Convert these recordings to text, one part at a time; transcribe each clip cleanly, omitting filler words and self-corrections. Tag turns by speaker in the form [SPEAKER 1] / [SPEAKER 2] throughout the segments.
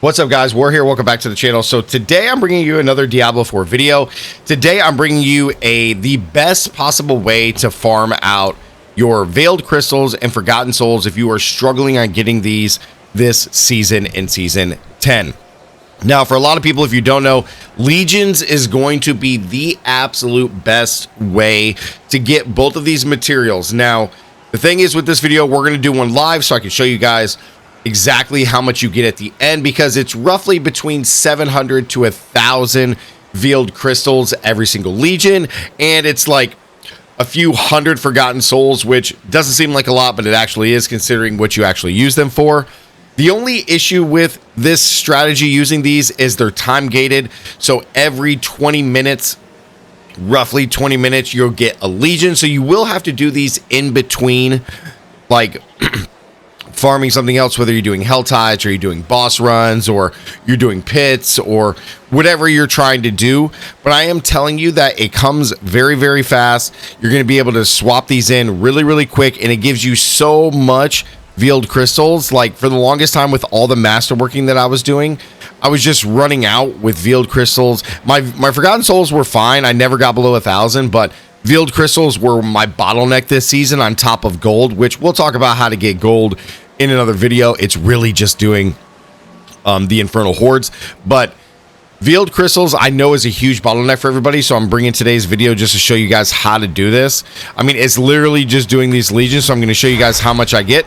[SPEAKER 1] What's up, guys? We're here. Welcome back to the channel. So today I'm bringing you another Diablo 4 video. Today I'm bringing you the best possible way to farm out your Veiled Crystals and Forgotten Souls if you are struggling on getting these this season in Season 10. Now, for a lot of people, if you don't know, Legions is going to be the absolute best way to get both of these materials. Now, the thing is with this video, we're going to do one live so I can show you guys exactly how much you get at the end, because it's roughly between 700 to 1,000 Veiled Crystals every single Legion, and it's like a few hundred Forgotten Souls, which doesn't seem like a lot, but it actually is considering what you actually use them for. The only issue with this strategy using these is they're time gated, so every 20 minutes, roughly 20 minutes, you'll get a Legion, so you will have to do these in between, like farming something else, whether you're doing hell tides or you're doing boss runs or you're doing pits or whatever you're trying to do. But I am telling you that it comes very, very fast. You're going to be able to swap these in really, really quick, and it gives you so much Veiled Crystals. Like, for the longest time with all the masterworking that I was doing, I was just running out with Veiled Crystals. My Forgotten Souls were fine. I never got below 1,000, but Veiled Crystals were my bottleneck this season on top of gold, which we'll talk about how to get gold in another video. It's really just doing the Infernal Hordes, but Veiled Crystals I know is a huge bottleneck for everybody, so I'm bringing today's video just to show you guys how to do this. I mean, it's literally just doing these Legions, so I'm going to show you guys how much I get.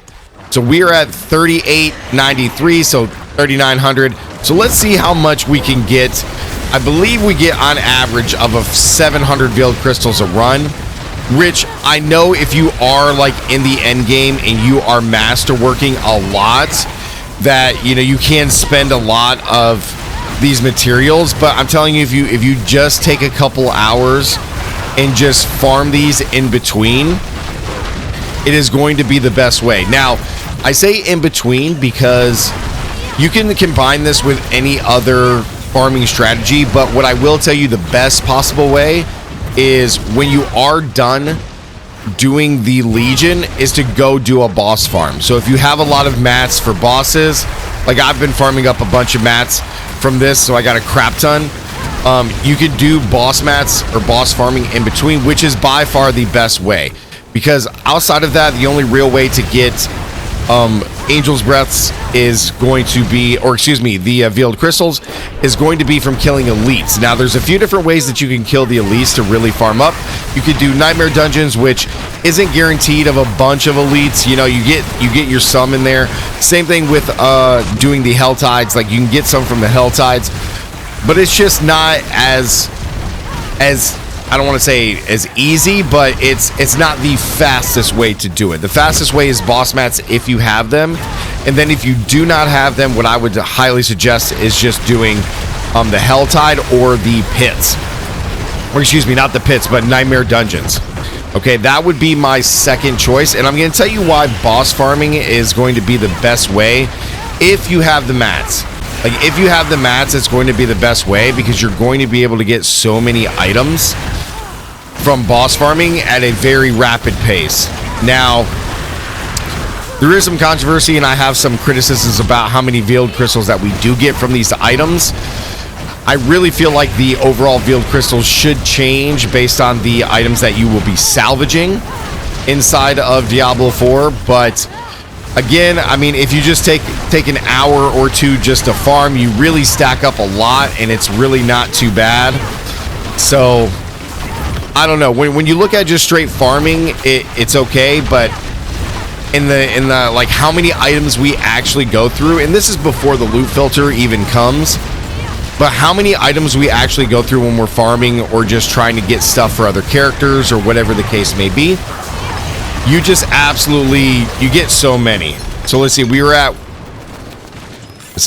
[SPEAKER 1] So we are at 3893, so 3,900. So let's see how much we can get. I believe we get on average of 700 Veiled Crystals a run, which I know if you are like in the end game and you are masterworking a lot, that you can spend a lot of these materials. But I'm telling you, if you just take a couple hours and just farm these in between, it is going to be the best way. Now, I say in between because you can combine this with any other farming strategy, but what I will tell you, the best possible way is when you are done doing the Legion is to go do a boss farm. So if you have a lot of mats for bosses, like I've been farming up a bunch of mats from this, so I got a crap ton. You could do boss mats or boss farming in between, which is by far the best way, because outside of that, the only real way to get Angel's Breaths is going to be, or excuse me, the Veiled Crystals is going to be from killing elites. Now, there's a few different ways that you can kill the elites to really farm up. You could do Nightmare Dungeons, which isn't guaranteed of a bunch of elites. You get your sum in there. Same thing with doing the Hell Tides. Like, you can get some from the Hell Tides, but it's just not as I don't want to say as easy, but it's not the fastest way to do it. The fastest way is boss mats if you have them, and then if you do not have them, what I would highly suggest is just doing the Hell Tide or the pits, or excuse me, not the pits, but Nightmare Dungeons. Okay, that would be my second choice, and I'm going to tell you why boss farming is going to be the best way if you have the mats. Like, if you have the mats, it's going to be the best way, because you're going to be able to get so many items from boss farming at a very rapid pace. Now, there is some controversy, and I have some criticisms about how many Veiled Crystals that we do get from these items. I really feel like the overall Veiled Crystals should change based on the items that you will be salvaging inside of Diablo 4, but again, I mean, if you just take an hour or two just to farm, you really stack up a lot, and it's really not too bad. So I don't know, when you look at just straight farming, it's okay, but in the like how many items we actually go through, and this is before the loot filter even comes, but how many items we actually go through when we're farming or just trying to get stuff for other characters or whatever the case may be, you just absolutely, you get so many. So let's see,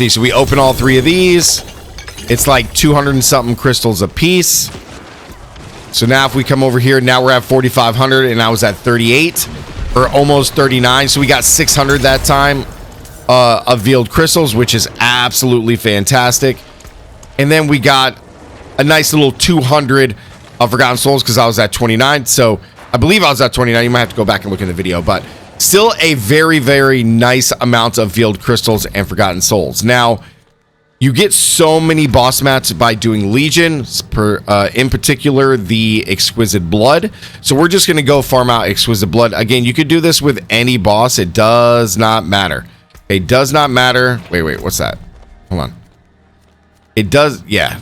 [SPEAKER 1] so we open all three of these. It's like 200 and something crystals a piece. So now if we come over here, now we're at 4,500, and I was at 38 or almost 39. So we got 600 that time of Veiled Crystals, which is absolutely fantastic. And then we got a nice little 200 of Forgotten Souls, because I was at 29. So I believe I was at 29. You might have to go back and look in the video, but still a very, very nice amount of Veiled Crystals and Forgotten Souls. Now, You get so many boss mats by doing Legion, in particular the Exquisite Blood. So we're just going to go farm out Exquisite Blood. Again, you could do this with any boss. It does not matter. It does not matter. Wait, what's that? Hold on. It does, yeah.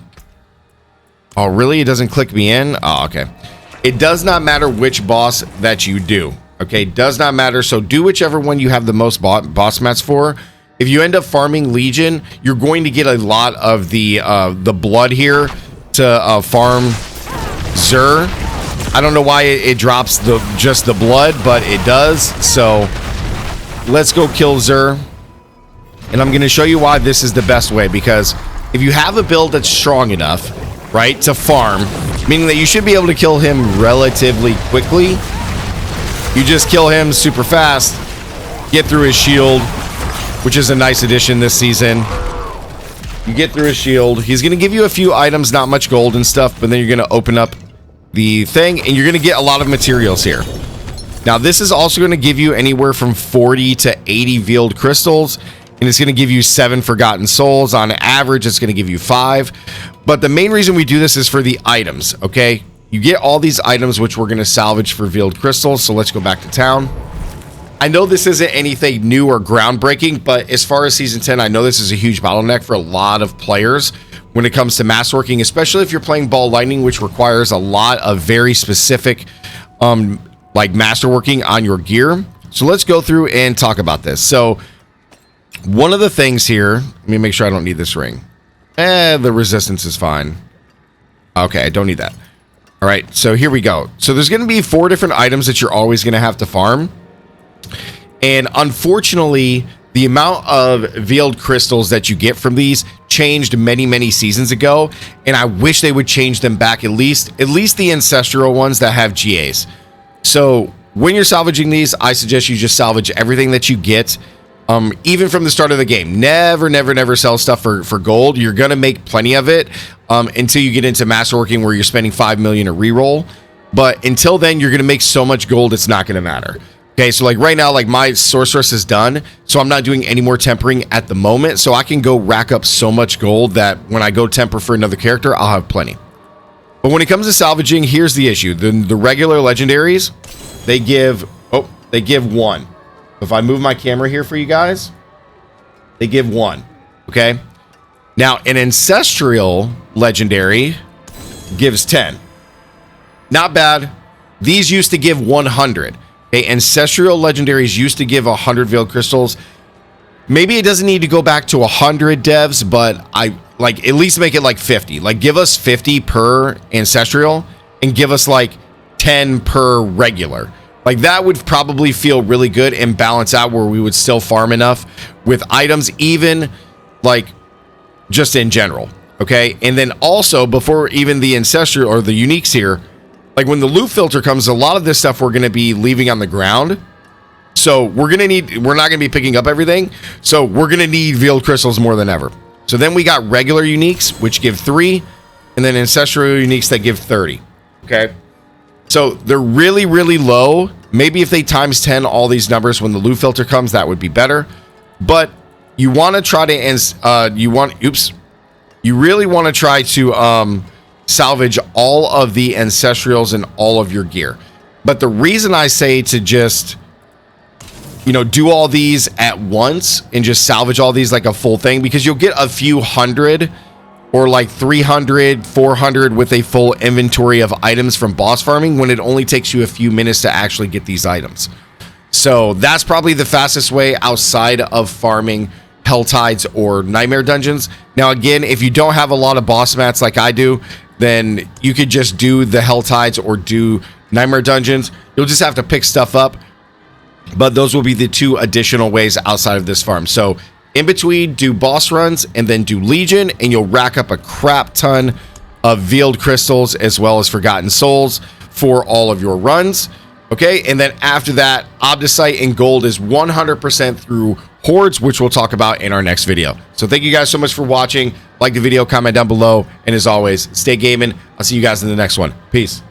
[SPEAKER 1] Oh, really? It doesn't click me in? Oh, okay. It does not matter which boss that you do. Okay, does not matter. So do whichever one you have the most boss mats for. If you end up farming Legion, you're going to get a lot of the blood here to farm Xur. I don't know why it drops just the blood, but it does. So let's go kill Xur. And I'm going to show you why this is the best way, because if you have a build that's strong enough, right, to farm, meaning that you should be able to kill him relatively quickly, you just kill him super fast, get through his shield, which is a nice addition this season. You get through his shield. He's going to give you a few items, not much gold and stuff, but then you're going to open up the thing, and you're going to get a lot of materials here. Now, this is also going to give you anywhere from 40 to 80 veiled crystals, and it's going to give you 7 forgotten souls. On average, it's going to give you 5. But the main reason we do this is for the items, okay? You get all these items, which we're going to salvage for veiled crystals, so let's go back to town. I know this isn't anything new or groundbreaking, but as far as Season 10, I know this is a huge bottleneck for a lot of players when it comes to masterworking, especially if you're playing Ball Lightning, which requires a lot of very specific like masterworking on your gear. So let's go through and talk about this. So one of the things here, let me make sure I don't need this ring. The resistance is fine. Okay, I don't need that. All right, so here we go. So there's going to be 4 different items that you're always going to have to farm. And unfortunately, the amount of veiled crystals that you get from these changed many seasons ago, and I wish they would change them back, at least the ancestral ones that have GAs. So when you're salvaging these, I suggest you just salvage everything that you get, even from the start of the game. Never sell stuff for gold. You're gonna make plenty of it until you get into masterworking, where you're spending 5 million a reroll. But until then, you're gonna make so much gold, it's not gonna matter. Okay, so like right now, like my sorceress is done, so I'm not doing any more tempering at the moment, so I can go rack up so much gold that when I go temper for another character, I'll have plenty. But when it comes to salvaging, here's the issue. The regular legendaries, they give 1. If I move my camera here for you guys, they give 1, okay? Now, an ancestral legendary gives 10. Not bad. These used to give 100. Okay, ancestral legendaries used to give 100 veiled crystals. Maybe it doesn't need to go back to 100 devs, but I like at least make it like 50. Like give us 50 per ancestral and give us like 10 per regular. Like that would probably feel really good and balance out where we would still farm enough with items, even like just in general. Okay, and then also before even the ancestral or the uniques here, like when the loot filter comes, a lot of this stuff we're going to be leaving on the ground. So we're not going to be picking up everything. So we're going to need veiled crystals more than ever. So then we got regular uniques, which give 3, and then ancestral uniques that give 30. Okay. So they're really low. Maybe if they times 10 all these numbers when the loot filter comes, that would be better. But you want to try to, you really want to try to, salvage all of the ancestrals and all of your gear. But the reason I say to just, do all these at once and just salvage all these like a full thing, because you'll get a few hundred or like 300, 400 with a full inventory of items from boss farming when it only takes you a few minutes to actually get these items. So that's probably the fastest way outside of farming Hell Tides or Nightmare Dungeons. Now, again, if you don't have a lot of boss mats like I do, then you could just do the Hell Tides or do Nightmare Dungeons. You'll just have to pick stuff up, but those will be the 2 additional ways outside of this farm. So in between, do boss runs and then do Legion, and you'll rack up a crap ton of veiled crystals as well as forgotten souls for all of your runs. Okay, and then after that, Obdicite and gold is 100% through hordes, which we'll talk about in our next video. So thank you guys so much for watching. Like the video, comment down below, and as always, stay gaming. I'll see you guys in the next one. Peace.